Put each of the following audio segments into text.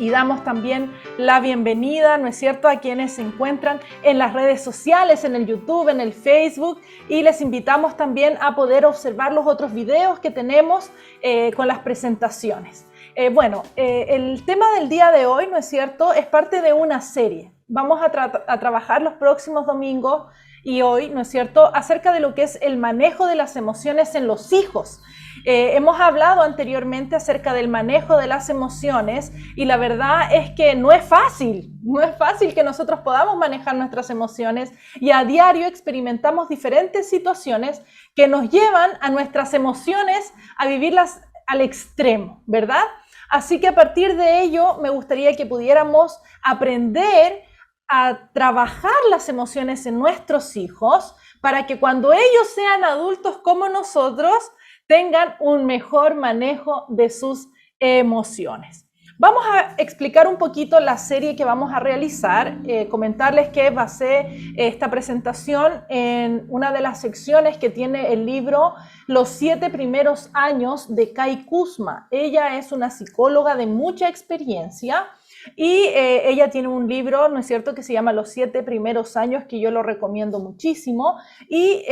Y damos también la bienvenida, ¿no es cierto?, a quienes se encuentran en las redes sociales, en el YouTube, en el Facebook, y les invitamos también a poder observar los otros videos que tenemos con las presentaciones. El tema del día de hoy, ¿no es cierto?, es parte de una serie. Vamos a trabajar los próximos domingos y hoy, ¿no es cierto?, acerca de lo que es el manejo de las emociones en los hijos. Hemos hablado anteriormente acerca del manejo de las emociones y la verdad es que no es fácil que nosotros podamos manejar nuestras emociones y a diario experimentamos diferentes situaciones que nos llevan a nuestras emociones a vivirlas al extremo, ¿verdad? Así que a partir de ello me gustaría que pudiéramos aprender a trabajar las emociones en nuestros hijos para que cuando ellos sean adultos como nosotros tengan un mejor manejo de sus emociones. Vamos a explicar un poquito la serie que vamos a realizar, comentarles que basé esta presentación en una de las secciones que tiene el libro Los 7 primeros años de Kai Kusma. Ella es una psicóloga de mucha experiencia y ella tiene un libro, ¿no es cierto?, que se llama Los 7 primeros años, que yo lo recomiendo muchísimo. Y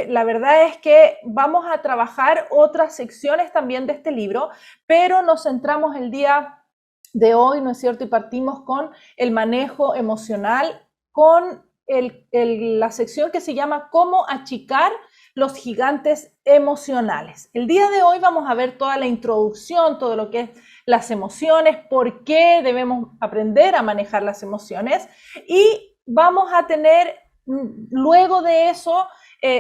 la verdad es que vamos a trabajar otras secciones también de este libro, pero nos centramos el día de hoy, ¿no es cierto?, y partimos con el manejo emocional, con la sección que se llama Cómo achicar los gigantes emocionales. El día de hoy vamos a ver toda la introducción, todo lo que es las emociones, por qué debemos aprender a manejar las emociones y vamos a tener luego de eso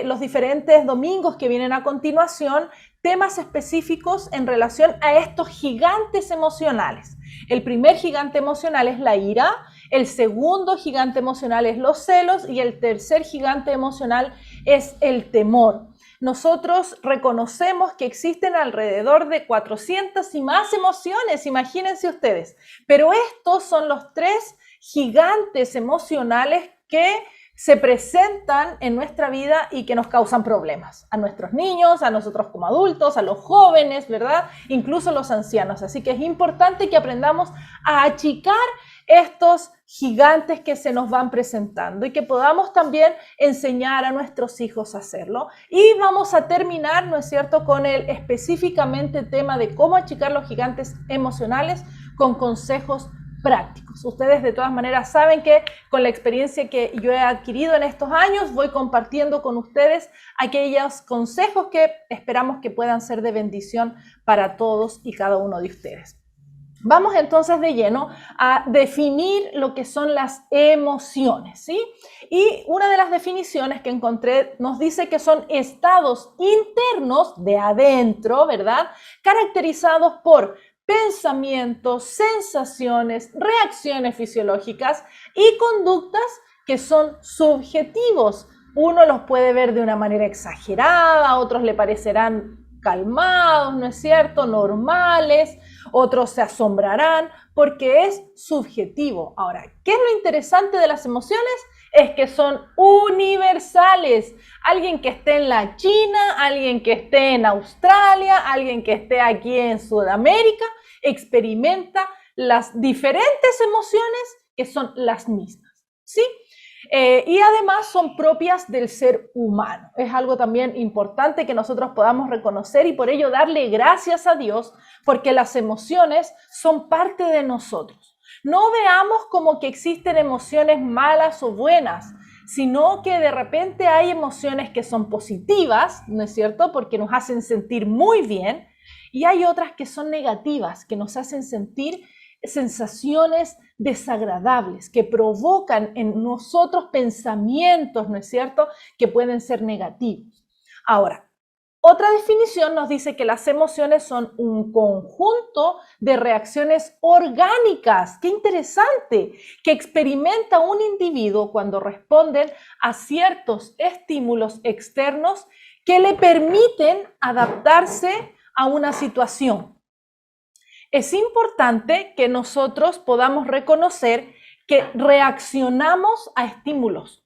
los diferentes domingos que vienen a continuación temas específicos en relación a estos gigantes emocionales. El primer gigante emocional es la ira, el segundo gigante emocional es los celos y el tercer gigante emocional es el temor. Nosotros reconocemos que existen alrededor de 400 y más emociones, imagínense ustedes, pero estos son los 3 gigantes emocionales que se presentan en nuestra vida y que nos causan problemas a nuestros niños, a nosotros como adultos, a los jóvenes, ¿verdad? Incluso los ancianos. Así que es importante que aprendamos a achicar estos gigantes que se nos van presentando y que podamos también enseñar a nuestros hijos a hacerlo. Y vamos a terminar, ¿no es cierto?, con el específicamente tema de cómo achicar los gigantes emocionales con consejos prácticos. Ustedes de todas maneras saben que con la experiencia que yo he adquirido en estos años voy compartiendo con ustedes aquellos consejos que esperamos que puedan ser de bendición para todos y cada uno de ustedes. Vamos entonces de lleno a definir lo que son las emociones, ¿sí? Y una de las definiciones que encontré nos dice que son estados internos de adentro, ¿verdad?, caracterizados por pensamientos, sensaciones, reacciones fisiológicas y conductas que son subjetivos. Uno los puede ver de una manera exagerada, a otros le parecerán calmados, ¿no es cierto?, normales, otros se asombrarán porque es subjetivo. Ahora, ¿qué es lo interesante de las emociones? Es que son universales. Alguien que esté en la China, alguien que esté en Australia, alguien que esté aquí en Sudamérica, experimenta las diferentes emociones que son las mismas, ¿sí? Y además son propias del ser humano. Es algo también importante que nosotros podamos reconocer y por ello darle gracias a Dios porque las emociones son parte de nosotros. No veamos como que existen emociones malas o buenas, sino que de repente hay emociones que son positivas, ¿no es cierto?, porque nos hacen sentir muy bien, y hay otras que son negativas, que nos hacen sentir sensaciones desagradables, que provocan en nosotros pensamientos, ¿no es cierto?, que pueden ser negativos. Ahora, otra definición nos dice que las emociones son un conjunto de reacciones orgánicas, qué interesante, que experimenta un individuo cuando responden a ciertos estímulos externos que le permiten adaptarse a una situación. Es importante que nosotros podamos reconocer que reaccionamos a estímulos,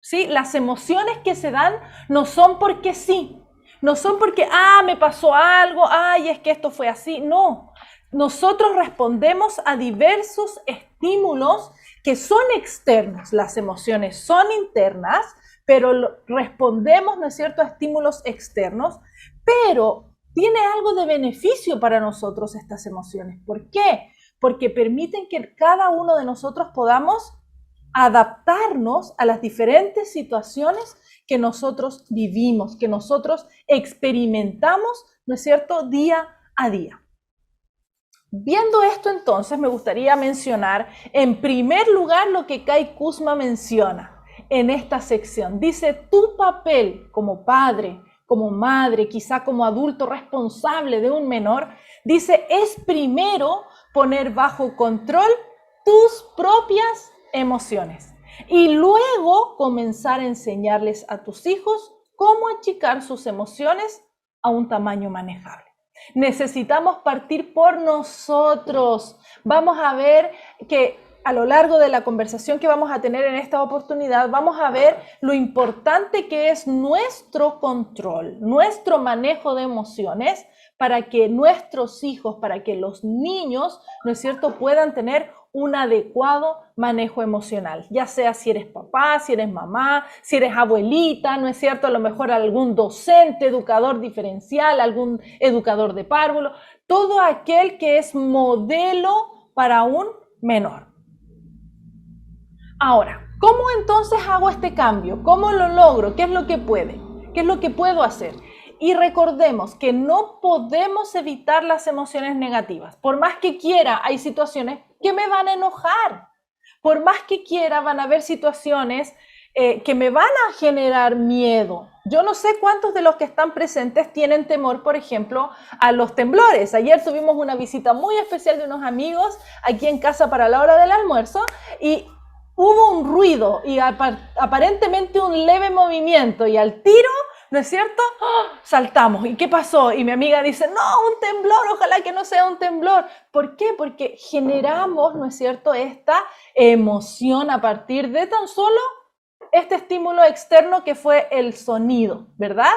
¿sí? Las emociones que se dan no son porque sí, no son porque, me pasó algo, es que esto fue así, no. nosotros respondemos a diversos estímulos que son externos. Las emociones son internas, pero respondemos, ¿no es cierto?, a estímulos externos, pero tiene algo de beneficio para nosotros estas emociones. ¿Por qué? Porque permiten que cada uno de nosotros podamos adaptarnos a las diferentes situaciones que nosotros vivimos, que nosotros experimentamos, ¿no es cierto?, día a día. Viendo esto, entonces, me gustaría mencionar en primer lugar lo que Kai Kusma menciona en esta sección. Dice, tu papel como padre, como madre, quizá como adulto responsable de un menor, dice, es primero poner bajo control tus propias emociones y luego comenzar a enseñarles a tus hijos cómo achicar sus emociones a un tamaño manejable. Necesitamos partir por nosotros. Vamos a ver que a lo largo de la conversación que vamos a tener en esta oportunidad, vamos a ver lo importante que es nuestro control, nuestro manejo de emociones para que nuestros hijos, para que los niños, ¿no es cierto?, puedan tener un adecuado manejo emocional, ya sea si eres papá, si eres mamá, si eres abuelita, ¿no es cierto?, a lo mejor algún docente, educador diferencial, algún educador de párvulo, todo aquel que es modelo para un menor. Ahora, ¿cómo entonces hago este cambio? ¿Cómo lo logro? ¿Qué es lo que puede? ¿Qué es lo que puedo hacer? Y recordemos que no podemos evitar las emociones negativas. Por más que quiera, hay situaciones que me van a enojar. Por más que quiera, van a haber situaciones que me van a generar miedo. Yo no sé cuántos de los que están presentes tienen temor, por ejemplo, a los temblores. Ayer tuvimos una visita muy especial de unos amigos aquí en casa para la hora del almuerzo y hubo un ruido y aparentemente un leve movimiento y al tiro, ¿no es cierto?, saltamos. ¿Y qué pasó? Y mi amiga dice, no, un temblor, ojalá que no sea un temblor. ¿Por qué? Porque generamos, ¿no es cierto?, esta emoción a partir de tan solo este estímulo externo que fue el sonido, ¿verdad?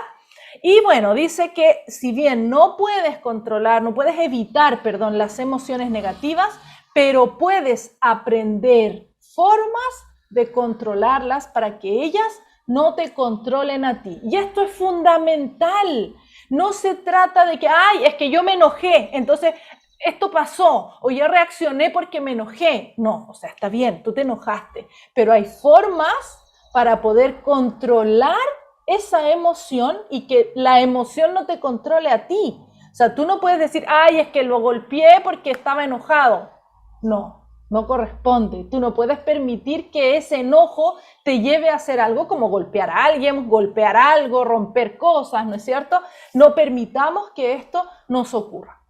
Y bueno, dice que si bien no puedes controlar, no puedes evitar, perdón, las emociones negativas, pero puedes aprender formas de controlarlas para que ellas no te controlen a ti. Y esto es fundamental. No se trata de que, ay, es que yo me enojé, entonces esto pasó, o yo reaccioné porque me enojé. No, o sea, está bien, tú te enojaste, pero hay formas para poder controlar esa emoción y que la emoción no te controle a ti. O sea, tú no puedes decir, ay, es que lo golpeé porque estaba enojado. No, no corresponde. Tú no puedes permitir que ese enojo te lleve a hacer algo como golpear a alguien, golpear algo, romper cosas, ¿no es cierto? No permitamos que esto nos ocurra.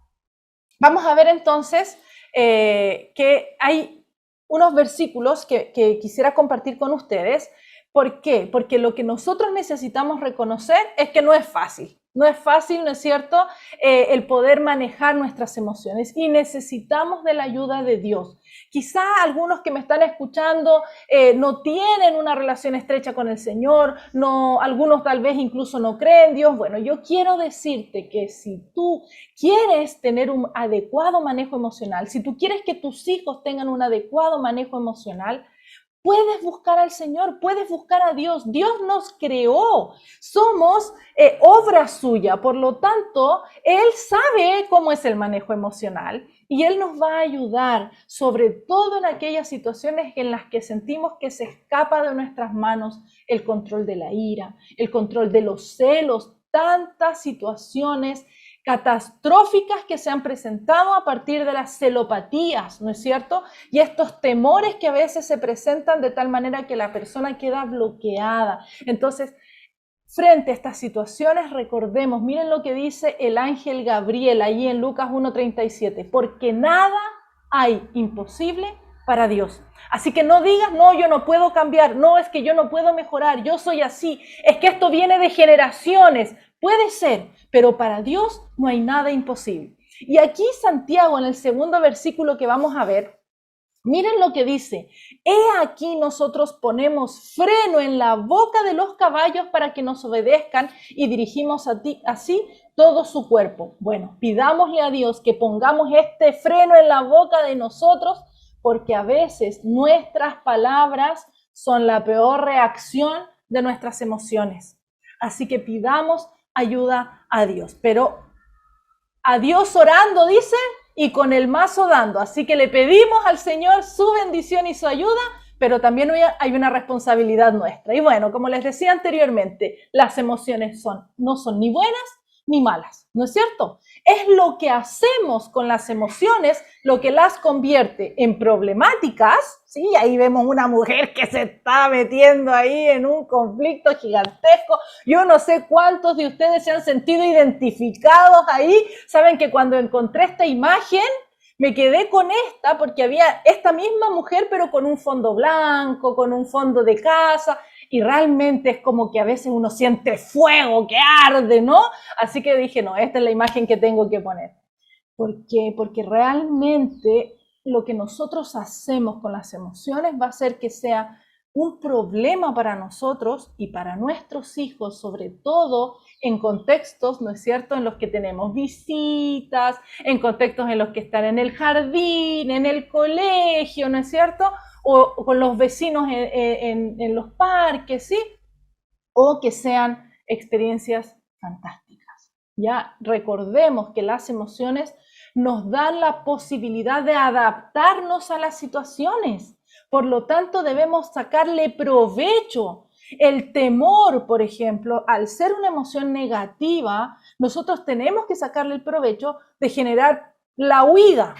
Vamos a ver entonces que hay unos versículos que quisiera compartir con ustedes. ¿Por qué? Porque lo que nosotros necesitamos reconocer es que no es fácil. No es fácil, ¿no es cierto?, el poder manejar nuestras emociones y necesitamos de la ayuda de Dios. Quizá algunos que me están escuchando no tienen una relación estrecha con el Señor, algunos tal vez incluso no creen en Dios. Bueno, yo quiero decirte que si tú quieres tener un adecuado manejo emocional, si tú quieres que tus hijos tengan un adecuado manejo emocional, puedes buscar al Señor, puedes buscar a Dios. Dios nos creó, somos obra suya, por lo tanto, Él sabe cómo es el manejo emocional y Él nos va a ayudar, sobre todo en aquellas situaciones en las que sentimos que se escapa de nuestras manos el control de la ira, el control de los celos, tantas situaciones catastróficas que se han presentado a partir de las celopatías, ¿no es cierto? Y estos temores que a veces se presentan de tal manera que la persona queda bloqueada. Entonces, frente a estas situaciones, recordemos, miren lo que dice el ángel Gabriel allí en Lucas 1:37, porque nada hay imposible para Dios. Así que no digas, no, yo no puedo cambiar, no, es que yo no puedo mejorar, yo soy así, es que esto viene de generaciones. Puede ser, pero para Dios no hay nada imposible. Y aquí Santiago, en el segundo versículo que vamos a ver, Miren lo que dice: he aquí nosotros ponemos freno en la boca de los caballos para que nos obedezcan y dirigimos así todo su cuerpo. Bueno, pidámosle a Dios que pongamos este freno en la boca de nosotros, porque a veces nuestras palabras son la peor reacción de nuestras emociones. Así que pidamos ayuda a Dios, pero a Dios orando, dice, y con el mazo dando. Así que le pedimos al Señor su bendición y su ayuda, pero también hay una responsabilidad nuestra. Y bueno, como les decía anteriormente, las emociones no son ni buenas ni malas, ¿no es cierto? Es lo que hacemos con las emociones lo que las convierte en problemáticas, ¿sí? Ahí vemos una mujer que se está metiendo ahí en un conflicto gigantesco. Yo no sé cuántos de ustedes se han sentido identificados ahí. Saben que cuando encontré esta imagen, me quedé con esta porque había esta misma mujer, pero con un fondo blanco, con un fondo de casa, y realmente es como que a veces uno siente fuego que arde, ¿no? Así que dije, no, esta es la imagen que tengo que poner. ¿Por qué? Porque realmente lo que nosotros hacemos con las emociones va a hacer que sea un problema para nosotros y para nuestros hijos, sobre todo en contextos, ¿no es cierto?, en los que tenemos visitas, en contextos en los que están en el jardín, en el colegio, ¿no es cierto?, o con los vecinos en los parques, ¿sí? O que sean experiencias fantásticas. Ya recordemos que las emociones nos dan la posibilidad de adaptarnos a las situaciones. Por lo tanto, debemos sacarle provecho. El temor, por ejemplo, al ser una emoción negativa, nosotros tenemos que sacarle el provecho de generar la huida.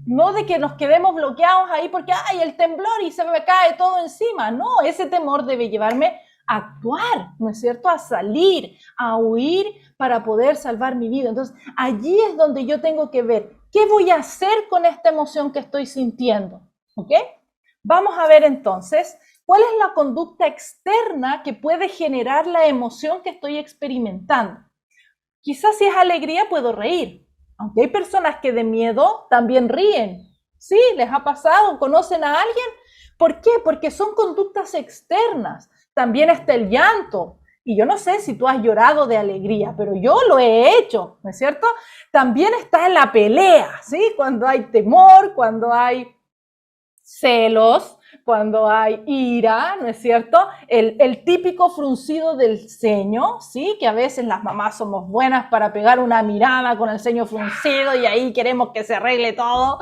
No de que nos quedemos bloqueados ahí porque hay el temblor y se me cae todo encima. No, ese temor debe llevarme a actuar, ¿no es cierto? A salir, a huir para poder salvar mi vida. Entonces, allí es donde yo tengo que ver qué voy a hacer con esta emoción que estoy sintiendo, ¿ok? Vamos a ver entonces cuál es la conducta externa que puede generar la emoción que estoy experimentando. Quizás si es alegría puedo reír, aunque hay personas que de miedo también ríen. ¿Sí? ¿Les ha pasado? ¿Conocen a alguien? ¿Por qué? Porque son conductas externas. También está el llanto. Y yo no sé si tú has llorado de alegría, pero yo lo he hecho, ¿no es cierto? También está la pelea, ¿sí? Cuando hay temor, cuando hay celos, cuando hay ira, ¿no es cierto? El típico fruncido del ceño, ¿sí? Que a veces las mamás somos buenas para pegar una mirada con el ceño fruncido y ahí queremos que se arregle todo.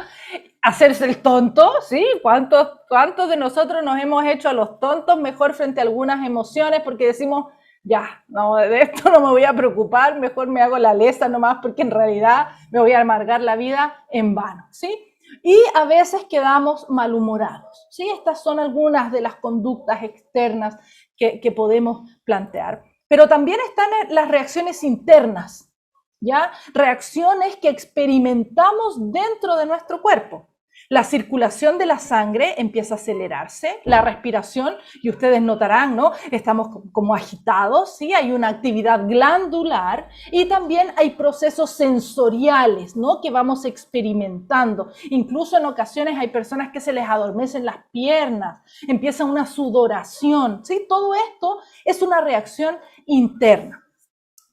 Hacerse el tonto, ¿sí? ¿Cuántos de nosotros nos hemos hecho a los tontos mejor frente a algunas emociones porque decimos, ya, no, de esto no me voy a preocupar, mejor me hago la lesa nomás porque en realidad me voy a amargar la vida en vano, ¿sí? Y a veces quedamos malhumorados, ¿sí? Estas son algunas de las conductas externas que podemos plantear. Pero también están las reacciones internas, ¿ya? Reacciones que experimentamos dentro de nuestro cuerpo. La circulación de la sangre empieza a acelerarse, la respiración, y ustedes notarán, ¿no? Estamos como agitados, ¿sí? Hay una actividad glandular y también hay procesos sensoriales, ¿no? Que vamos experimentando. Incluso en ocasiones hay personas que se les adormecen las piernas, empieza una sudoración, ¿sí? Todo esto es una reacción interna.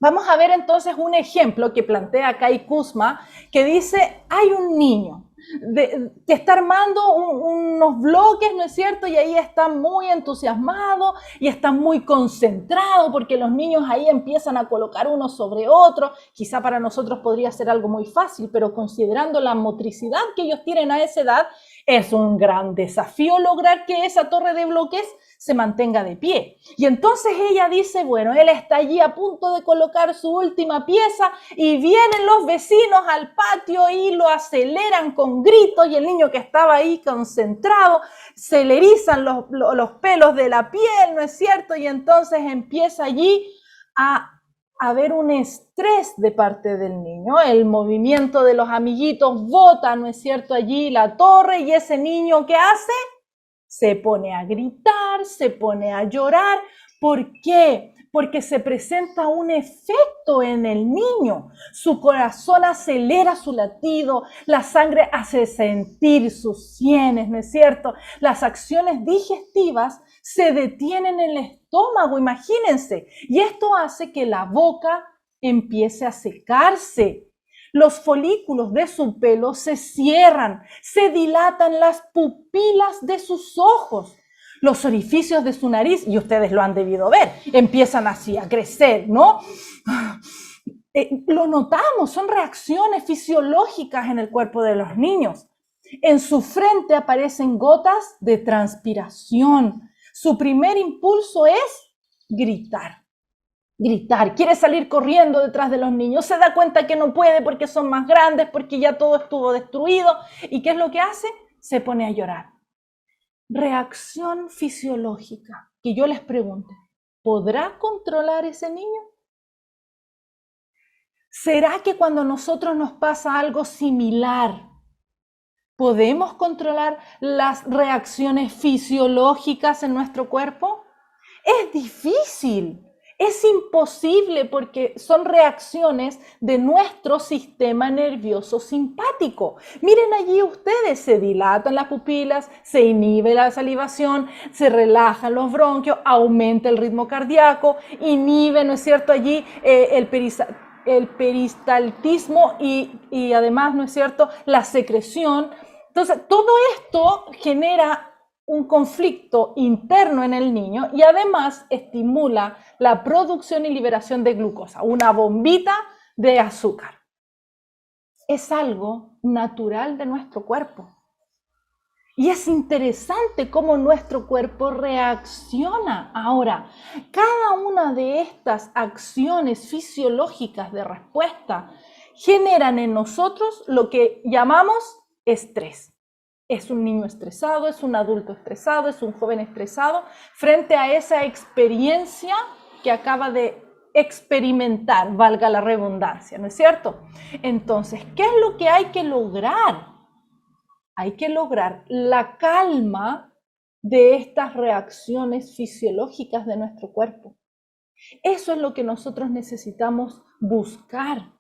Vamos a ver entonces un ejemplo que plantea Kai Kusma, que dice, hay un niño que está armando unos bloques, ¿no es cierto? Y ahí está muy entusiasmado y está muy concentrado porque los niños ahí empiezan a colocar uno sobre otro. Quizá para nosotros podría ser algo muy fácil, pero considerando la motricidad que ellos tienen a esa edad, es un gran desafío lograr que esa torre de bloques se mantenga de pie. Y entonces ella dice, bueno, él está allí a punto de colocar su última pieza y vienen los vecinos al patio y lo aceleran con gritos y el niño que estaba ahí concentrado, se le erizan los pelos de la piel, ¿no es cierto? Y entonces empieza allí a haber un estrés de parte del niño, el movimiento de los amiguitos bota, ¿no es cierto?, allí la torre y ese niño, ¿qué hace? Se pone a gritar, se pone a llorar, ¿Por qué? Porque se presenta un efecto en el niño. Su corazón acelera su latido, la sangre hace sentir sus sienes, ¿no es cierto? Las acciones digestivas se detienen en el estómago, imagínense. Y esto hace que la boca empiece a secarse. Los folículos de su pelo se cierran, se dilatan las pupilas de sus ojos. Los orificios de su nariz, y ustedes lo han debido ver, empiezan así a crecer, ¿no? Lo notamos, son reacciones fisiológicas en el cuerpo de los niños. En su frente aparecen gotas de transpiración. Su primer impulso es gritar. Gritar, quiere salir corriendo detrás de los niños, se da cuenta que no puede porque son más grandes, porque ya todo estuvo destruido. ¿Y qué es lo que hace? Se pone a llorar. Reacción fisiológica, que yo les pregunto, ¿podrá controlar ese niño? ¿Será que cuando a nosotros nos pasa algo similar, podemos controlar las reacciones fisiológicas en nuestro cuerpo? Es difícil. Es imposible porque son reacciones de nuestro sistema nervioso simpático. Miren allí ustedes, se dilatan las pupilas, se inhibe la salivación, se relajan los bronquios, aumenta el ritmo cardíaco, inhibe, ¿no es cierto?, allí el peristaltismo y además, ¿no es cierto?, la secreción. Entonces, todo esto genera un conflicto interno en el niño y además estimula la producción y liberación de glucosa, una bombita de azúcar. Es algo natural de nuestro cuerpo. Y es interesante cómo nuestro cuerpo reacciona. Ahora, cada una de estas acciones fisiológicas de respuesta generan en nosotros lo que llamamos estrés. Es un niño estresado, es un adulto estresado, es un joven estresado frente a esa experiencia que acaba de experimentar, valga la redundancia, ¿no es cierto? Entonces, ¿qué es lo que hay que lograr? Hay que lograr la calma de estas reacciones fisiológicas de nuestro cuerpo. Eso es lo que nosotros necesitamos buscar.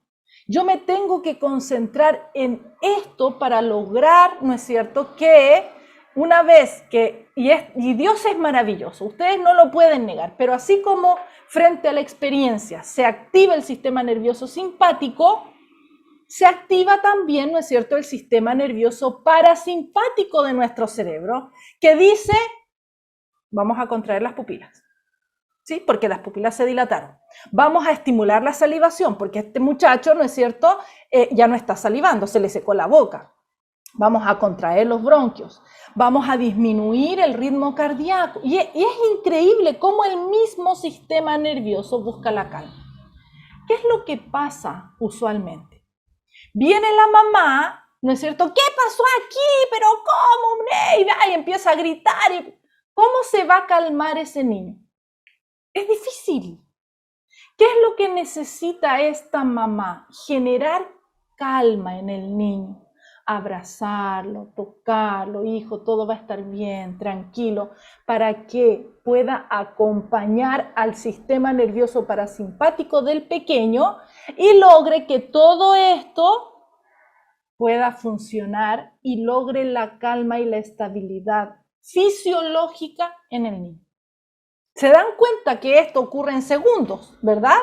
Yo me tengo que concentrar en esto para lograr, ¿no es cierto?, que una vez que, y Dios es maravilloso, ustedes no lo pueden negar, pero así como frente a la experiencia se activa el sistema nervioso simpático, se activa también, ¿no es cierto?, el sistema nervioso parasimpático de nuestro cerebro, que dice, vamos a contraer las pupilas. ¿Sí? Porque las pupilas se dilataron. Vamos a estimular la salivación, porque este muchacho, ¿no es cierto?, ya no está salivando, se le secó la boca. Vamos a contraer los bronquios. Vamos a disminuir el ritmo cardíaco. Y es increíble cómo el mismo sistema nervioso busca la calma. ¿Qué es lo que pasa usualmente? Viene la mamá, ¿no es cierto? ¿Qué pasó aquí? ¿Pero cómo? Y empieza a gritar. ¿Cómo se va a calmar ese niño? Es difícil. ¿Qué es lo que necesita esta mamá? Generar calma en el niño. Abrazarlo, tocarlo, hijo, todo va a estar bien, tranquilo, para que pueda acompañar al sistema nervioso parasimpático del pequeño y logre que todo esto pueda funcionar y logre la calma y la estabilidad fisiológica en el niño. Se dan cuenta que esto ocurre en segundos, ¿verdad?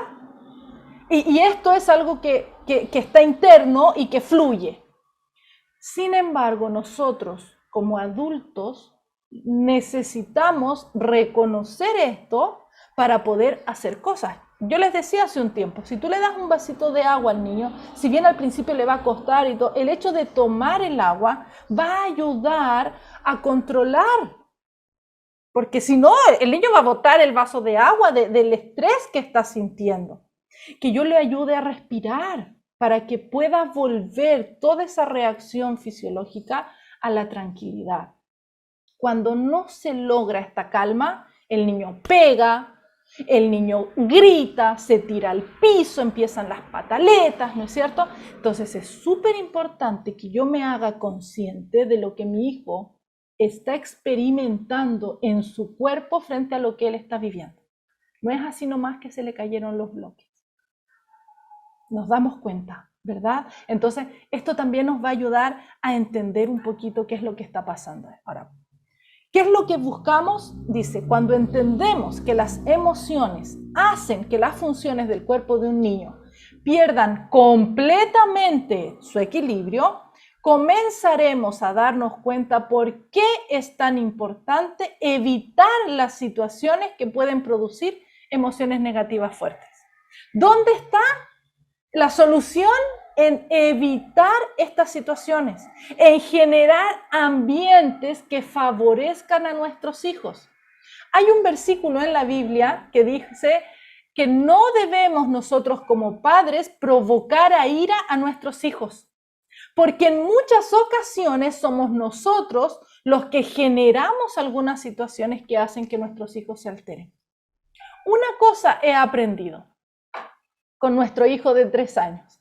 Y esto es algo que está interno y que fluye. Sin embargo, nosotros como adultos necesitamos reconocer esto para poder hacer cosas. Yo les decía hace un tiempo, si tú le das un vasito de agua al niño, si bien al principio le va a costar y todo, el hecho de tomar el agua va a ayudar a controlar. Porque si no, el niño va a botar el vaso de agua del estrés que está sintiendo. Que yo le ayude a respirar para que pueda volver toda esa reacción fisiológica a la tranquilidad. Cuando no se logra esta calma, el niño pega, el niño grita, se tira al piso, empiezan las pataletas, ¿no es cierto? Entonces es súper importante que yo me haga consciente de lo que mi hijo está experimentando en su cuerpo frente a lo que él está viviendo. No es así nomás que se le cayeron los bloques. Nos damos cuenta, ¿verdad? Entonces, esto también nos va a ayudar a entender un poquito qué es lo que está pasando. Ahora, ¿qué es lo que buscamos? Dice, cuando entendemos que las emociones hacen que las funciones del cuerpo de un niño pierdan completamente su equilibrio, comenzaremos a darnos cuenta por qué es tan importante evitar las situaciones que pueden producir emociones negativas fuertes. ¿Dónde está la solución? En evitar estas situaciones, en generar ambientes que favorezcan a nuestros hijos. Hay un versículo en la Biblia que dice que no debemos nosotros como padres provocar a ira a nuestros hijos, porque en muchas ocasiones somos nosotros los que generamos algunas situaciones que hacen que nuestros hijos se alteren. Una cosa he aprendido con nuestro hijo de 3 años.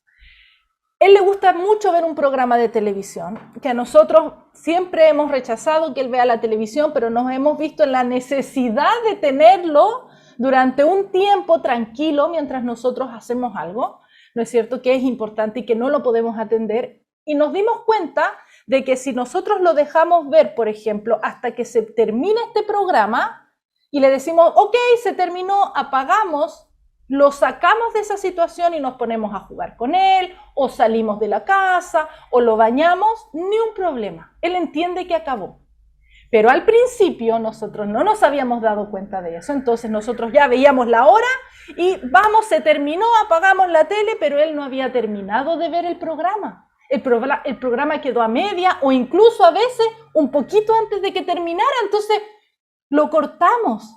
Él le gusta mucho ver un programa de televisión, que a nosotros siempre hemos rechazado que él vea la televisión, pero nos hemos visto en la necesidad de tenerlo durante un tiempo tranquilo mientras nosotros hacemos algo, ¿no es cierto? Que es importante y que no lo podemos atender. Y nos dimos cuenta de que si nosotros lo dejamos ver, por ejemplo, hasta que se termine este programa y le decimos, ok, se terminó, apagamos, lo sacamos de esa situación y nos ponemos a jugar con él, o salimos de la casa, o lo bañamos, ni un problema. Él entiende que acabó. Pero al principio nosotros no nos habíamos dado cuenta de eso, entonces nosotros ya veíamos la hora y vamos, se terminó, apagamos la tele, pero él no había terminado de ver el programa. El programa quedó a media o incluso a veces un poquito antes de que terminara, entonces lo cortamos.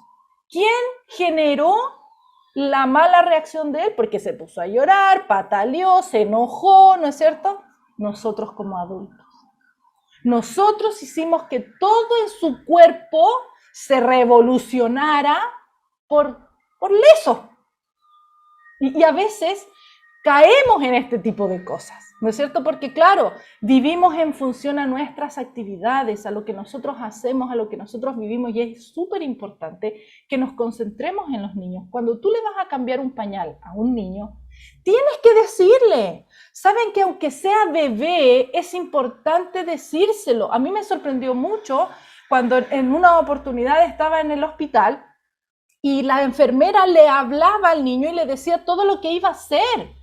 ¿Quién generó la mala reacción de él? Porque se puso a llorar, pataleó, se enojó, ¿no es cierto? Nosotros como adultos. Nosotros hicimos que todo en su cuerpo se revolucionara por leso. Y a veces caemos en este tipo de cosas, ¿no es cierto? Porque claro, vivimos en función a nuestras actividades, a lo que nosotros hacemos, a lo que nosotros vivimos, y es súper importante que nos concentremos en los niños. Cuando tú le vas a cambiar un pañal a un niño, tienes que decirle. Saben que aunque sea bebé, es importante decírselo. A mí me sorprendió mucho cuando en una oportunidad estaba en el hospital y la enfermera le hablaba al niño y le decía todo lo que iba a hacer.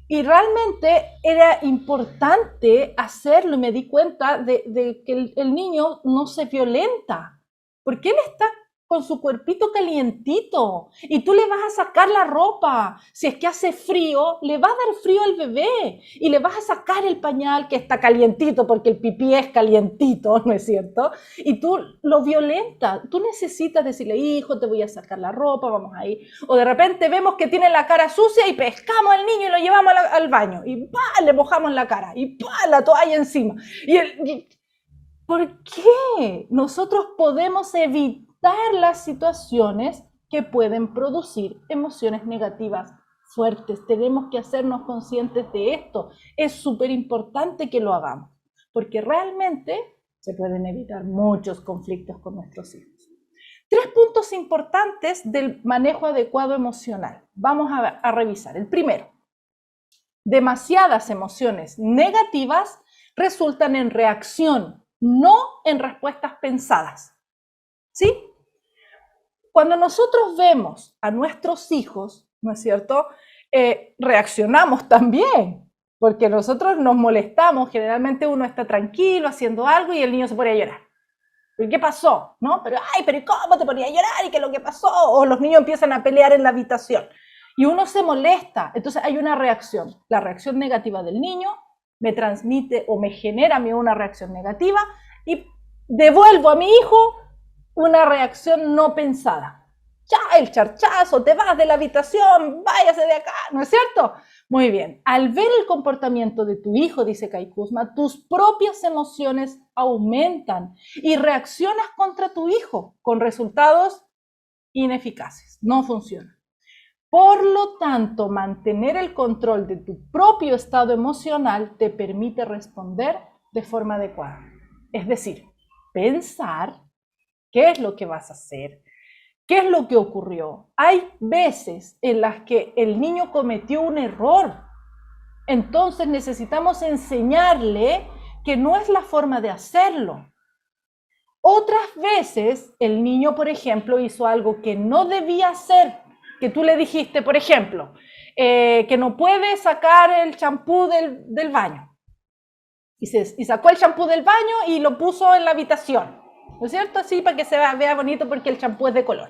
Y realmente era importante hacerlo y me di cuenta de que el niño no se violenta, porque él está con su cuerpito calientito y tú le vas a sacar la ropa. Si es que hace frío, le va a dar frío al bebé y le vas a sacar el pañal que está calientito porque el pipí es calientito, ¿no es cierto? Y tú lo violentas. Tú necesitas decirle, hijo, te voy a sacar la ropa, vamos ahí. O de repente vemos que tiene la cara sucia y pescamos al niño y lo llevamos al baño y ¡pah! Le mojamos la cara y ¡pah! La toalla encima. ¿Por qué? Nosotros podemos evitar las situaciones que pueden producir emociones negativas fuertes. Tenemos que hacernos conscientes de esto. Es súper importante que lo hagamos, porque realmente se pueden evitar muchos conflictos con nuestros hijos. 3 puntos importantes del manejo adecuado emocional. Vamos a revisar. El primero, demasiadas emociones negativas resultan en reacción, no en respuestas pensadas. ¿Sí? Cuando nosotros vemos a nuestros hijos, ¿no es cierto?, reaccionamos también, porque nosotros nos molestamos, generalmente uno está tranquilo haciendo algo y el niño se pone a llorar. ¿Y qué pasó? ¿No? Pero ¿cómo te ponía a llorar? ¿Y qué es lo que pasó? O los niños empiezan a pelear en la habitación y uno se molesta, entonces hay una reacción. La reacción negativa del niño me transmite o me genera a mí una reacción negativa y devuelvo a mi hijo una reacción no pensada. Ya, el charchazo, te vas de la habitación, váyase de acá, ¿no es cierto? Muy bien. Al ver el comportamiento de tu hijo, dice Kai Kusma, tus propias emociones aumentan y reaccionas contra tu hijo con resultados ineficaces. No funciona. Por lo tanto, mantener el control de tu propio estado emocional te permite responder de forma adecuada. Es decir, pensar qué es lo que vas a hacer, ¿Qué es lo que ocurrió? Hay veces en las que el niño cometió un error. Entonces necesitamos enseñarle que no es la forma de hacerlo. Otras veces el niño, por ejemplo, hizo algo que no debía hacer, que tú le dijiste, por ejemplo, que no puede sacar el champú del baño. Y sacó el champú del baño y lo puso en la habitación, ¿no es cierto? Así para que se vea bonito porque el champú es de color.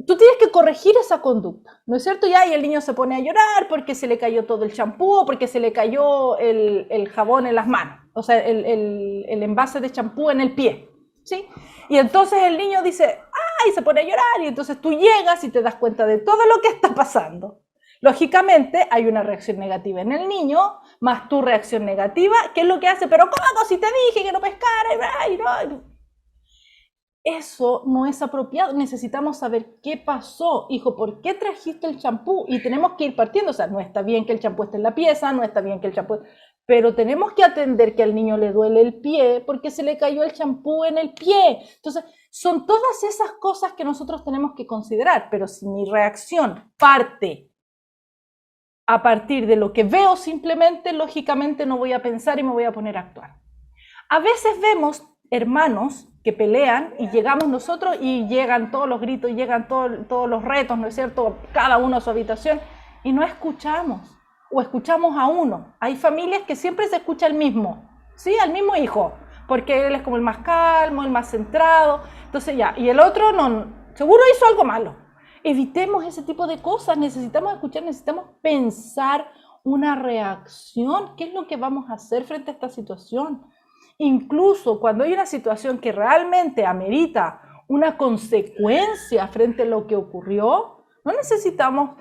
Tú tienes que corregir esa conducta, ¿no es cierto? Ya, y el niño se pone a llorar porque se le cayó todo el champú o porque se le cayó el jabón en las manos, o sea, el envase de champú en el pie, ¿sí? Y entonces el niño dice, ¡ay! Se pone a llorar y entonces tú llegas y te das cuenta de todo lo que está pasando. Lógicamente hay una reacción negativa en el niño, más tu reacción negativa, ¿qué es lo que hace? Pero ¿cómo? Si te dije que no pescara, y no. Eso no es apropiado. Necesitamos saber qué pasó. Hijo, ¿por qué trajiste el champú? Y tenemos que ir partiendo. O sea, no está bien que el champú esté en la pieza, no está bien que el champú... Pero tenemos que atender que al niño le duele el pie porque se le cayó el champú en el pie. Entonces, son todas esas cosas que nosotros tenemos que considerar. Pero si mi reacción parte a partir de lo que veo simplemente, lógicamente no voy a pensar y me voy a poner a actuar. A veces vemos hermanos que pelean y llegamos nosotros y llegan todos los gritos, llegan todos los retos, ¿no es cierto? Cada uno a su habitación y no escuchamos o escuchamos a uno. Hay familias que siempre se escucha el mismo, ¿sí? Al mismo hijo, porque él es como el más calmo, el más centrado, entonces ya, y el otro no, seguro hizo algo malo. Evitemos ese tipo de cosas, necesitamos escuchar, necesitamos pensar una reacción, ¿qué es lo que vamos a hacer frente a esta situación? Incluso cuando hay una situación que realmente amerita una consecuencia frente a lo que ocurrió, no necesitamos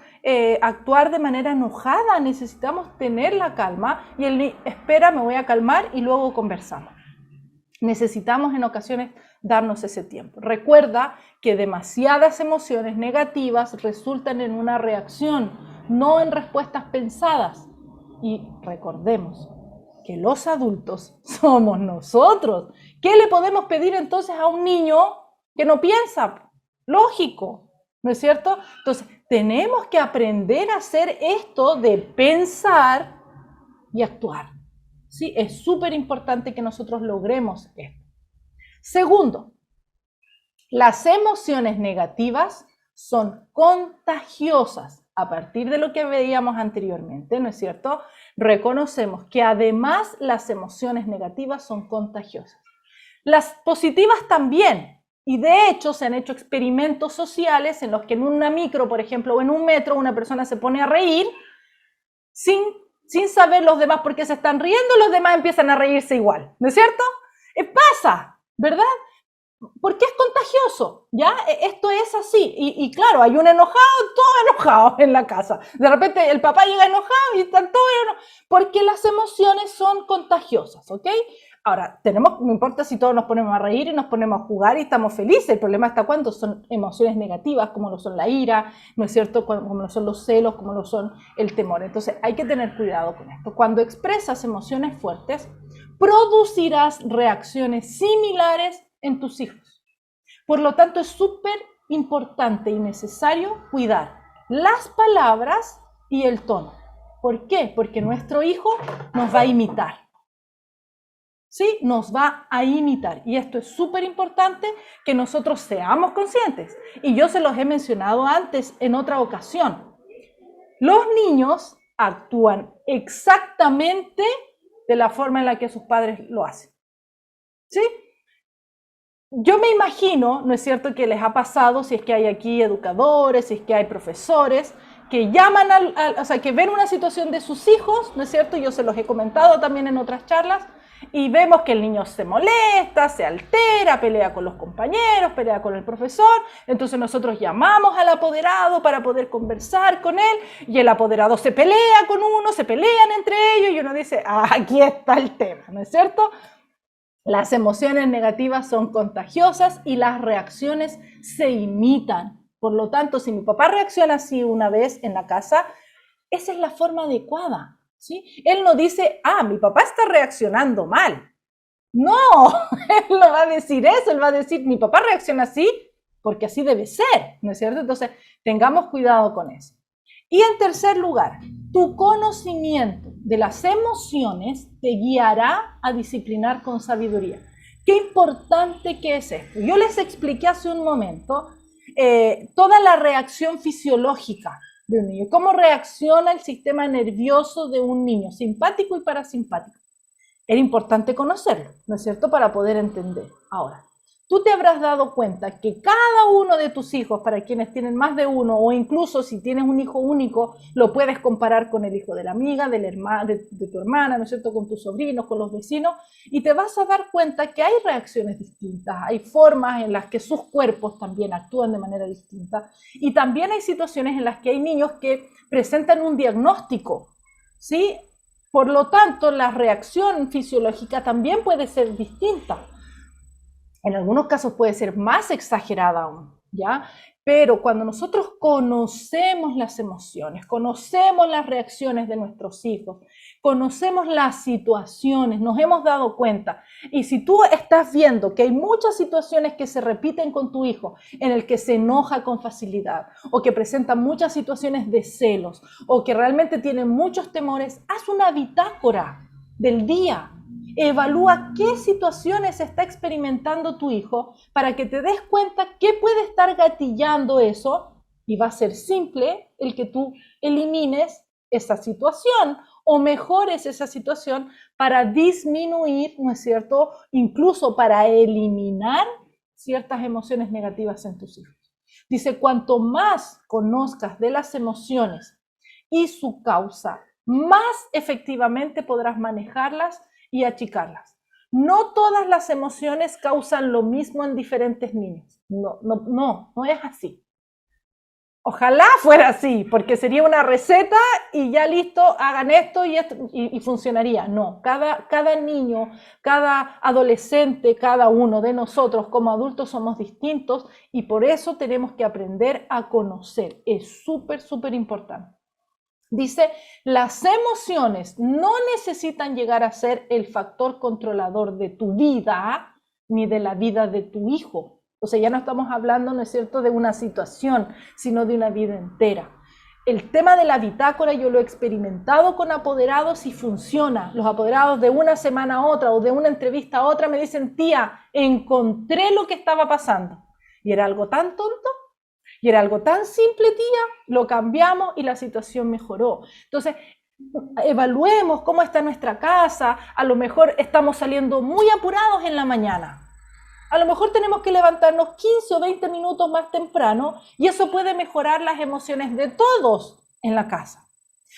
actuar de manera enojada, necesitamos tener la calma y espera, me voy a calmar y luego conversamos. Necesitamos en ocasiones darnos ese tiempo. Recuerda que demasiadas emociones negativas resultan en una reacción, no en respuestas pensadas. Y recordemos que los adultos somos nosotros. ¿Qué le podemos pedir entonces a un niño que no piensa? Lógico, ¿no es cierto? Entonces, tenemos que aprender a hacer esto de pensar y actuar. ¿Sí? Es súper importante que nosotros logremos esto. Segundo, las emociones negativas son contagiosas. A partir de lo que veíamos anteriormente, ¿no es cierto? Reconocemos que además las emociones negativas son contagiosas. Las positivas también. Y de hecho se han hecho experimentos sociales en los que en una micro, por ejemplo, o en un metro, una persona se pone a reír sin saber los demás por qué se están riendo, los demás empiezan a reírse igual, ¿no es cierto? Pasa, ¿verdad? Porque es contagioso, ¿ya? Esto es así. Y claro, hay un enojado, todo enojado en la casa. De repente el papá llega enojado y están todos enojados. Porque las emociones son contagiosas, ¿ok? Ahora, no importa si todos nos ponemos a reír y nos ponemos a jugar y estamos felices. El problema está cuando son emociones negativas, como lo son la ira, ¿no es cierto? Como lo son los celos, como lo son el temor. Entonces, hay que tener cuidado con esto. Cuando expresas emociones fuertes, producirás reacciones similares en tus hijos. Por lo tanto, es súper importante y necesario cuidar las palabras y el tono. ¿Por qué? Porque nuestro hijo nos va a imitar. ¿Sí? Nos va a imitar. Y esto es súper importante que nosotros seamos conscientes. Y yo se los he mencionado antes en otra ocasión. Los niños actúan exactamente de la forma en la que sus padres lo hacen. ¿Sí? Yo me imagino, ¿no es cierto?, que les ha pasado, si es que hay aquí educadores, si es que hay profesores, que llaman, o sea, que ven una situación de sus hijos, ¿no es cierto? Yo se los he comentado también en otras charlas, y vemos que el niño se molesta, se altera, pelea con los compañeros, pelea con el profesor, entonces nosotros llamamos al apoderado para poder conversar con él, y el apoderado se pelea con uno, se pelean entre ellos, y uno dice, aquí está el tema, ¿no es cierto? Las emociones negativas son contagiosas y las reacciones se imitan. Por lo tanto, si mi papá reacciona así una vez en la casa, esa es la forma adecuada, ¿sí? Él no dice, mi papá está reaccionando mal. No, él no va a decir eso, él va a decir, mi papá reacciona así, porque así debe ser, ¿no es cierto? Entonces, tengamos cuidado con eso. Y en tercer lugar, tu conocimiento de las emociones te guiará a disciplinar con sabiduría. Qué importante que es esto. Yo les expliqué hace un momento toda la reacción fisiológica de un niño, cómo reacciona el sistema nervioso de un niño, simpático y parasimpático. Era importante conocerlo, ¿no es cierto?, para poder entender. Ahora, tú te habrás dado cuenta que cada uno de tus hijos, para quienes tienen más de uno, o incluso si tienes un hijo único, lo puedes comparar con el hijo de la amiga, de tu hermana, ¿no es cierto?, con tus sobrinos, con los vecinos, y te vas a dar cuenta que hay reacciones distintas, hay formas en las que sus cuerpos también actúan de manera distinta, y también hay situaciones en las que hay niños que presentan un diagnóstico, ¿sí? Por lo tanto, la reacción fisiológica también puede ser distinta. En algunos casos puede ser más exagerada aún, ¿ya? Pero cuando nosotros conocemos las emociones, conocemos las reacciones de nuestros hijos, conocemos las situaciones, nos hemos dado cuenta. Y si tú estás viendo que hay muchas situaciones que se repiten con tu hijo, en el que se enoja con facilidad, o que presenta muchas situaciones de celos, o que realmente tiene muchos temores, haz una bitácora del día. Evalúa qué situaciones está experimentando tu hijo para que te des cuenta qué puede estar gatillando eso, y va a ser simple el que tú elimines esa situación o mejores esa situación para disminuir, ¿no es cierto?, incluso para eliminar ciertas emociones negativas en tus hijos. Dice, cuanto más conozcas de las emociones y su causa, más efectivamente podrás manejarlas y achicarlas. No todas las emociones causan lo mismo en diferentes niños. No es así. Ojalá fuera así, porque sería una receta y ya listo, hagan esto y funcionaría. No, cada niño, cada adolescente, cada uno de nosotros como adultos somos distintos y por eso tenemos que aprender a conocer. Es súper, súper importante. Dice, las emociones no necesitan llegar a ser el factor controlador de tu vida ni de la vida de tu hijo. O sea, ya no estamos hablando, ¿no es cierto?, de una situación, sino de una vida entera. El tema de la bitácora yo lo he experimentado con apoderados y funciona. Los apoderados de una semana a otra o de una entrevista a otra me dicen, tía, encontré lo que estaba pasando. Y era algo tan tonto. Y era algo tan simple, tía, lo cambiamos y la situación mejoró. Entonces, evaluemos cómo está nuestra casa. A lo mejor estamos saliendo muy apurados en la mañana. A lo mejor tenemos que levantarnos 15 o 20 minutos más temprano y eso puede mejorar las emociones de todos en la casa.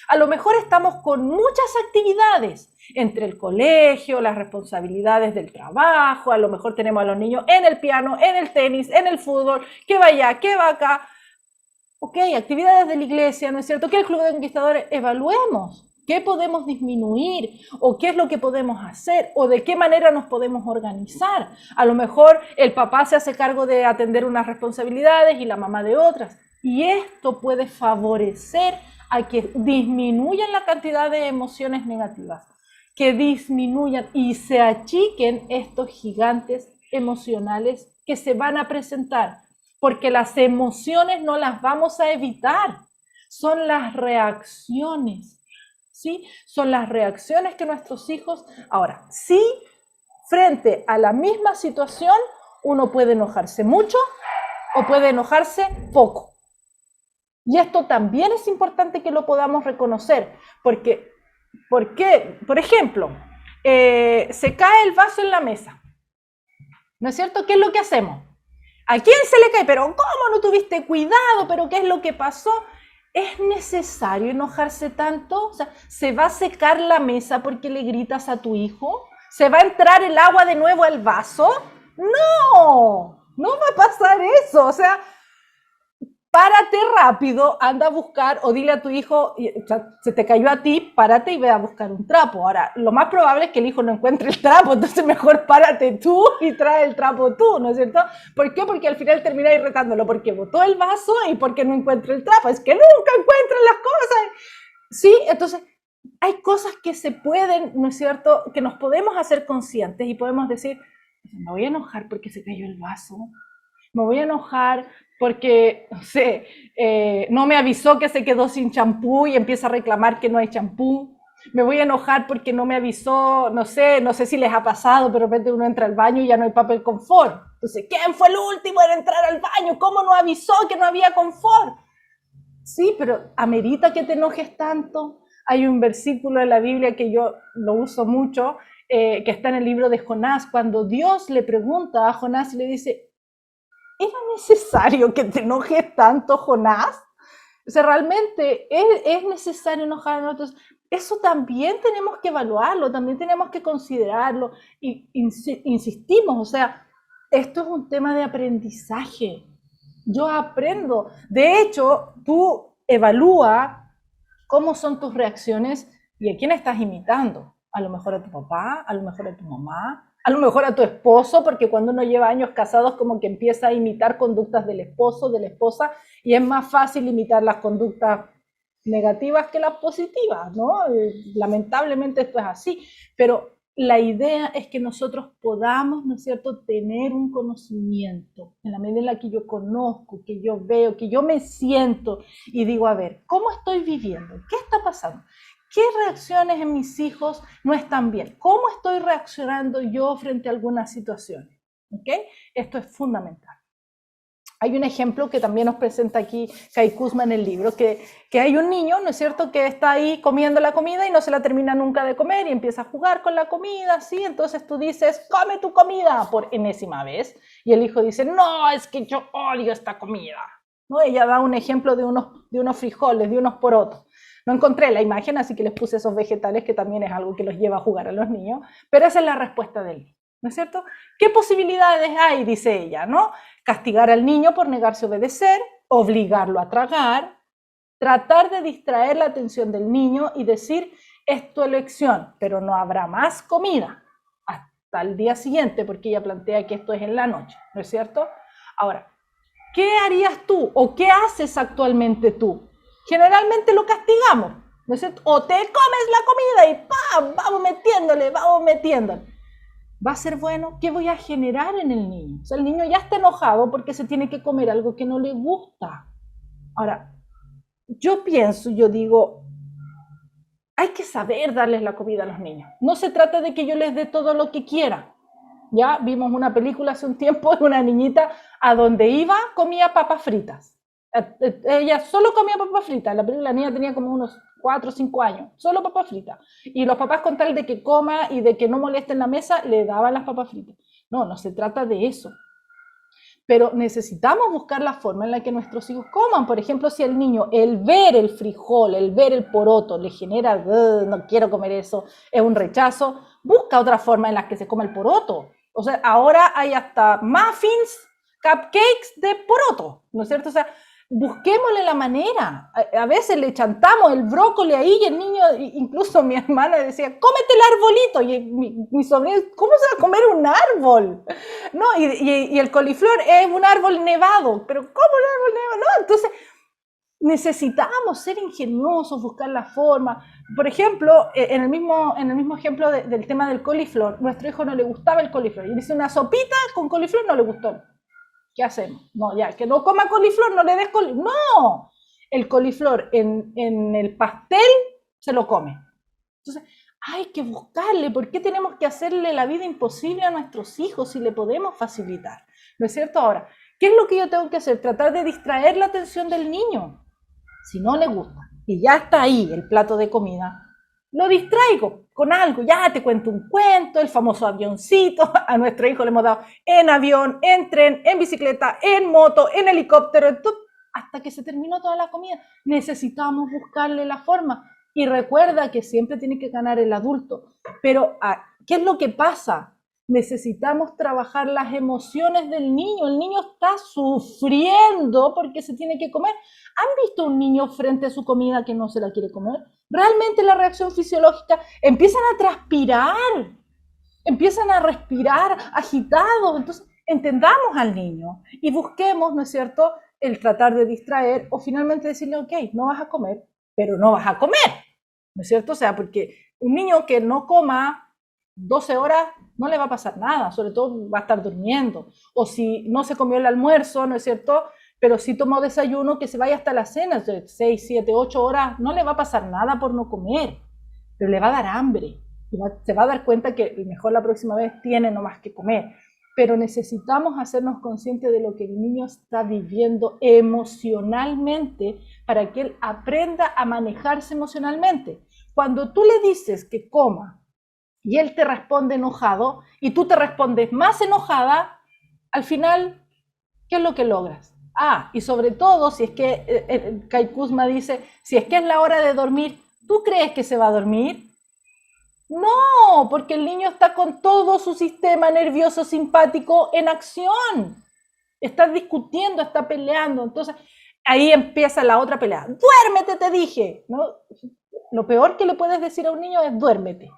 A lo mejor estamos con muchas actividades entre el colegio, las responsabilidades del trabajo, a lo mejor tenemos a los niños en el piano, en el tenis, en el fútbol, que va allá, que va acá. Ok, actividades de la iglesia, ¿no es cierto? ¿Qué es el Club de Conquistadores? Evaluemos qué podemos disminuir o qué es lo que podemos hacer o de qué manera nos podemos organizar. A lo mejor el papá se hace cargo de atender unas responsabilidades y la mamá de otras. Y esto puede favorecer a que disminuyan la cantidad de emociones negativas, que disminuyan y se achiquen estos gigantes emocionales que se van a presentar, porque las emociones no las vamos a evitar, son las reacciones, ¿sí? Son las reacciones que nuestros hijos... Ahora, sí, frente a la misma situación, uno puede enojarse mucho o puede enojarse poco. Y esto también es importante que lo podamos reconocer, porque, por ejemplo, se cae el vaso en la mesa, ¿no es cierto? ¿Qué es lo que hacemos? ¿A quién se le cae? ¿Pero cómo no tuviste cuidado? ¿Pero qué es lo que pasó? ¿Es necesario enojarse tanto? O sea, ¿se va a secar la mesa porque le gritas a tu hijo? ¿Se va a entrar el agua de nuevo al vaso? No va a pasar eso, o sea... Párate rápido, anda a buscar o dile a tu hijo, o sea, se te cayó a ti, párate y ve a buscar un trapo. Ahora, lo más probable es que el hijo no encuentre el trapo, entonces mejor párate tú y trae el trapo tú, ¿no es cierto? ¿Por qué? Porque al final termináis retándolo porque botó el vaso y porque no encuentra el trapo. Es que nunca encuentran las cosas. Sí, entonces hay cosas que se pueden, ¿no es cierto?, que nos podemos hacer conscientes y podemos decir, me voy a enojar porque se cayó el vaso. Me voy a enojar porque, no sé, no me avisó que se quedó sin champú y empieza a reclamar que no hay champú. Me voy a enojar porque no me avisó, no sé si les ha pasado, pero de repente uno entra al baño y ya no hay papel confort. Entonces, ¿quién fue el último en entrar al baño? ¿Cómo no avisó que no había confort? Sí, pero amerita que te enojes tanto. Hay un versículo en la Biblia que yo lo uso mucho, que está en el libro de Jonás, cuando Dios le pregunta a Jonás y le dice, ¿era necesario que te enojes tanto, Jonás? O sea, realmente es necesario enojarnos. Eso también tenemos que evaluarlo, también tenemos que considerarlo. Y insistimos, o sea, esto es un tema de aprendizaje. Yo aprendo. De hecho, tú evalúa cómo son tus reacciones y a quién estás imitando. A lo mejor a tu papá, a lo mejor a tu mamá, a lo mejor a tu esposo, porque cuando uno lleva años casados como que empieza a imitar conductas del esposo, de la esposa, y es más fácil imitar las conductas negativas que las positivas, ¿no? Lamentablemente esto es así, pero la idea es que nosotros podamos, ¿no es cierto?, tener un conocimiento en la medida en la que yo conozco, que yo veo, que yo me siento y digo, a ver, ¿cómo estoy viviendo? ¿Qué está pasando? ¿Qué reacciones en mis hijos no están bien? ¿Cómo estoy reaccionando yo frente a algunas situaciones? ¿Ok? Esto es fundamental. Hay un ejemplo que también nos presenta aquí Kai Kuzma en el libro, que hay un niño, ¿no es cierto?, que está ahí comiendo la comida y no se la termina nunca de comer y empieza a jugar con la comida, ¿sí? Entonces tú dices, come tu comida por enésima vez. Y el hijo dice, no, es que yo odio esta comida. ¿No? Ella da un ejemplo de unos frijoles, de unos porotos. No encontré la imagen, así que les puse esos vegetales, que también es algo que los lleva a jugar a los niños, pero esa es la respuesta de él, ¿no es cierto? ¿Qué posibilidades hay? Dice ella, ¿no? Castigar al niño por negarse a obedecer, obligarlo a tragar, tratar de distraer la atención del niño y decir, es tu elección, pero no habrá más comida hasta el día siguiente, porque ella plantea que esto es en la noche, ¿no es cierto? Ahora, ¿qué harías tú o qué haces actualmente tú? Generalmente lo castigamos, ¿no es cierto? O te comes la comida y ¡pam! Vamos metiéndole. ¿Va a ser bueno? ¿Qué voy a generar en el niño? O sea, el niño ya está enojado porque se tiene que comer algo que no le gusta. Ahora, yo digo, hay que saber darles la comida a los niños. No se trata de que yo les dé todo lo que quiera. Ya vimos una película hace un tiempo de una niñita a donde iba comía papas fritas. Ella solo comía papas fritas. La niña tenía como unos 4 o 5 años, solo papas fritas. Y los papás, con tal de que coma y de que no moleste en la mesa, le daban las papas fritas. No, no se trata de eso. Pero necesitamos buscar la forma en la que nuestros hijos coman. Por ejemplo, si al niño el ver el frijol, el ver el poroto le genera, no quiero comer eso, es un rechazo, busca otra forma en la que se coma el poroto. O sea, ahora hay hasta muffins, cupcakes de poroto, ¿no es cierto? O sea, busquémosle la manera. A veces le chantamos el brócoli ahí y el niño, incluso mi hermana decía, cómete el arbolito. Y mi sobrino, ¿cómo se va a comer un árbol? No, y el coliflor es un árbol nevado, pero ¿cómo un árbol nevado? No, entonces necesitamos ser ingeniosos, buscar la forma. Por ejemplo, en el mismo ejemplo del tema del coliflor, nuestro hijo no le gustaba el coliflor y dice una sopita con coliflor, no le gustó. ¿Qué hacemos? No, ya, que no coma coliflor, no le des coliflor. No, el coliflor en el pastel se lo come. Entonces, hay que buscarle. ¿Por qué tenemos que hacerle la vida imposible a nuestros hijos si le podemos facilitar? ¿No es cierto? Ahora, ¿qué es lo que yo tengo que hacer? Tratar de distraer la atención del niño. Si no le gusta y ya está ahí el plato de comida, lo distraigo con algo, ya te cuento un cuento, el famoso avioncito. A nuestro hijo le hemos dado en avión, en tren, en bicicleta, en moto, en helicóptero, hasta que se terminó toda la comida. Necesitamos buscarle la forma. Y recuerda que siempre tiene que ganar el adulto. Pero, ¿qué es lo que pasa? Necesitamos trabajar las emociones del niño. El niño está sufriendo porque se tiene que comer. ¿Han visto un niño frente a su comida que no se la quiere comer? Realmente la reacción fisiológica, empiezan a transpirar, empiezan a respirar agitados. Entonces, entendamos al niño y busquemos, ¿no es cierto?, el tratar de distraer o finalmente decirle, ok, no vas a comer, pero no vas a comer, ¿no es cierto? O sea, porque un niño que no coma 12 horas no le va a pasar nada, sobre todo va a estar durmiendo. O si no se comió el almuerzo, ¿no es cierto?, pero si tomó desayuno, que se vaya hasta la cena, de 6, 7, 8 horas, no le va a pasar nada por no comer, pero le va a dar hambre. Se va a dar cuenta que mejor la próxima vez tiene nomás que comer. Pero necesitamos hacernos conscientes de lo que el niño está viviendo emocionalmente para que él aprenda a manejarse emocionalmente. Cuando tú le dices que coma y él te responde enojado y tú te respondes más enojada, al final, ¿qué es lo que logras? Y sobre todo, si es que Kai Kuzma dice, si es que es la hora de dormir, ¿tú crees que se va a dormir? No, porque el niño está con todo su sistema nervioso simpático en acción. Está discutiendo, está peleando. Entonces, ahí empieza la otra pelea. ¡Duérmete, te dije! ¿No? Lo peor que le puedes decir a un niño es duérmete.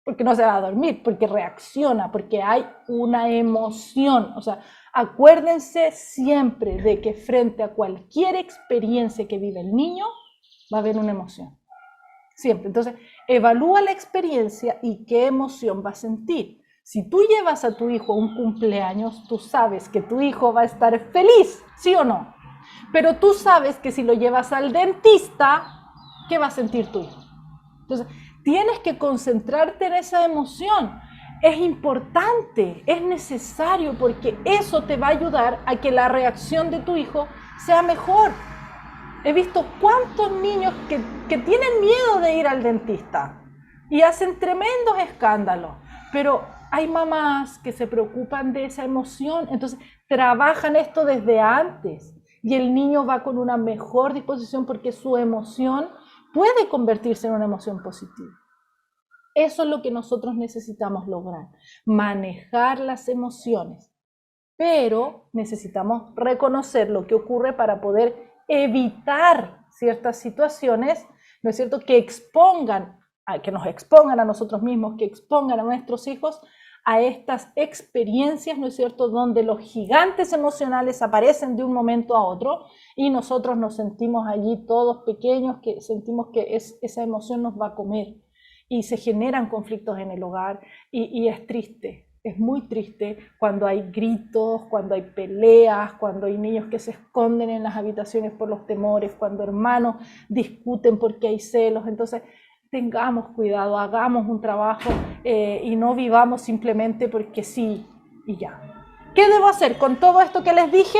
Porque no se va a dormir, porque reacciona, porque hay una emoción. O sea, acuérdense siempre de que frente a cualquier experiencia que vive el niño, va a haber una emoción. Siempre. Entonces, evalúa la experiencia y qué emoción va a sentir. Si tú llevas a tu hijo a un cumpleaños, tú sabes que tu hijo va a estar feliz, ¿sí o no? Pero tú sabes que si lo llevas al dentista, ¿qué va a sentir tu hijo? Entonces, tienes que concentrarte en esa emoción. Es importante, es necesario, porque eso te va a ayudar a que la reacción de tu hijo sea mejor. He visto cuántos niños que tienen miedo de ir al dentista y hacen tremendos escándalos, pero hay mamás que se preocupan de esa emoción, entonces trabajan esto desde antes y el niño va con una mejor disposición porque su emoción puede convertirse en una emoción positiva. Eso es lo que nosotros necesitamos lograr, manejar las emociones, pero necesitamos reconocer lo que ocurre para poder evitar ciertas situaciones, ¿no es cierto?, que nos expongan a nosotros mismos, que expongan a nuestros hijos a estas experiencias, ¿no es cierto?, donde los gigantes emocionales aparecen de un momento a otro y nosotros nos sentimos allí todos pequeños, que sentimos que esa emoción nos va a comer y se generan conflictos en el hogar y es triste. Es muy triste cuando hay gritos, cuando hay peleas, cuando hay niños que se esconden en las habitaciones por los temores, cuando hermanos discuten porque hay celos. Entonces, tengamos cuidado, hagamos un trabajo y no vivamos simplemente porque sí y ya. ¿Qué debo hacer con todo esto que les dije?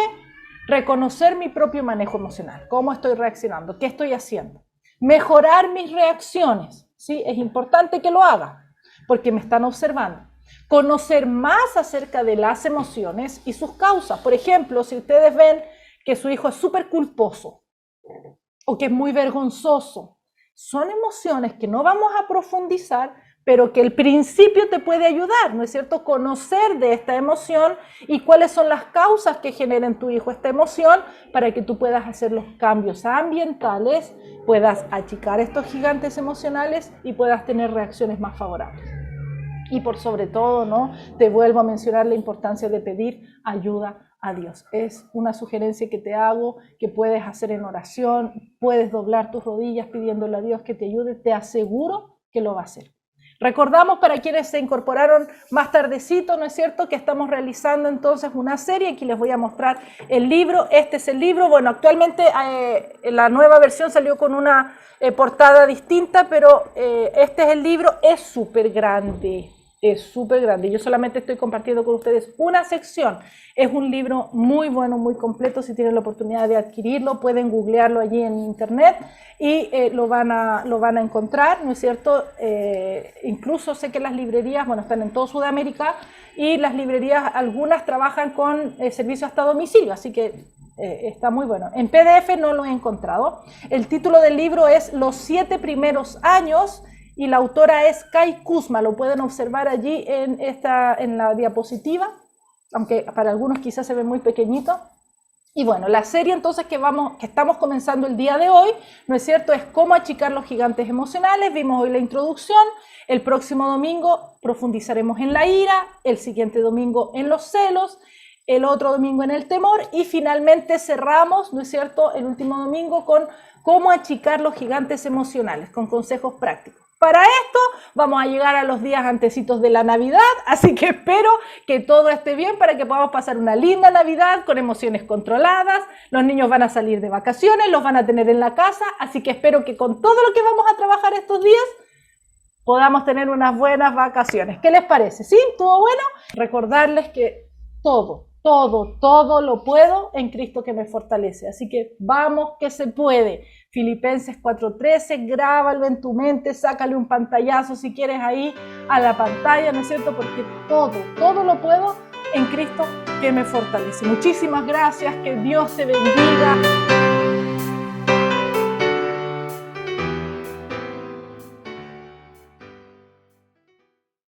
Reconocer mi propio manejo emocional. ¿Cómo estoy reaccionando? ¿Qué estoy haciendo? Mejorar mis reacciones. ¿Sí? Es importante que lo haga porque me están observando. Conocer más acerca de las emociones y sus causas. Por ejemplo, si ustedes ven que su hijo es súper culposo o que es muy vergonzoso, son emociones que no vamos a profundizar, pero que el principio te puede ayudar, ¿no es cierto? Conocer de esta emoción y cuáles son las causas que genera en tu hijo esta emoción para que tú puedas hacer los cambios ambientales, puedas achicar estos gigantes emocionales y puedas tener reacciones más favorables. Y por sobre todo, ¿no?, te vuelvo a mencionar la importancia de pedir ayuda a Dios. Es una sugerencia que te hago, que puedes hacer en oración, puedes doblar tus rodillas pidiéndole a Dios que te ayude, te aseguro que lo va a hacer. Recordamos para quienes se incorporaron más tardecito, ¿no es cierto?, que estamos realizando entonces una serie. Aquí les voy a mostrar el libro. Este es el libro. Bueno, actualmente la nueva versión salió con una portada distinta, pero este es el libro. Es súper grande. Es súper grande. Yo solamente estoy compartiendo con ustedes una sección. Es un libro muy bueno, muy completo. Si tienen la oportunidad de adquirirlo, pueden googlearlo allí en internet y lo van a encontrar, ¿no es cierto? Incluso sé que las librerías, bueno, están en toda Sudamérica y las librerías, algunas trabajan con servicio hasta domicilio, así que está muy bueno. En PDF no lo he encontrado. El título del libro es Los 7 primeros años y la autora es Kai Kuzma. Lo pueden observar allí en la diapositiva, aunque para algunos quizás se ve muy pequeñito. Y bueno, la serie entonces que estamos comenzando el día de hoy, ¿no es cierto?, es cómo achicar los gigantes emocionales. Vimos hoy la introducción. El próximo domingo profundizaremos en la ira, el siguiente domingo en los celos, el otro domingo en el temor y finalmente cerramos, ¿no es cierto?, el último domingo con cómo achicar los gigantes emocionales, con consejos prácticos. Para esto vamos a llegar a los días antecitos de la Navidad, así que espero que todo esté bien para que podamos pasar una linda Navidad con emociones controladas. Los niños van a salir de vacaciones, los van a tener en la casa, así que espero que con todo lo que vamos a trabajar estos días podamos tener unas buenas vacaciones. ¿Qué les parece? ¿Sí? ¿Todo bueno? Recordarles que todo lo puedo en Cristo que me fortalece. Así que vamos que se puede. Filipenses 4:13, grábalo en tu mente, sácale un pantallazo si quieres ahí a la pantalla, ¿no es cierto? Porque todo lo puedo en Cristo que me fortalece. Muchísimas gracias, que Dios te bendiga.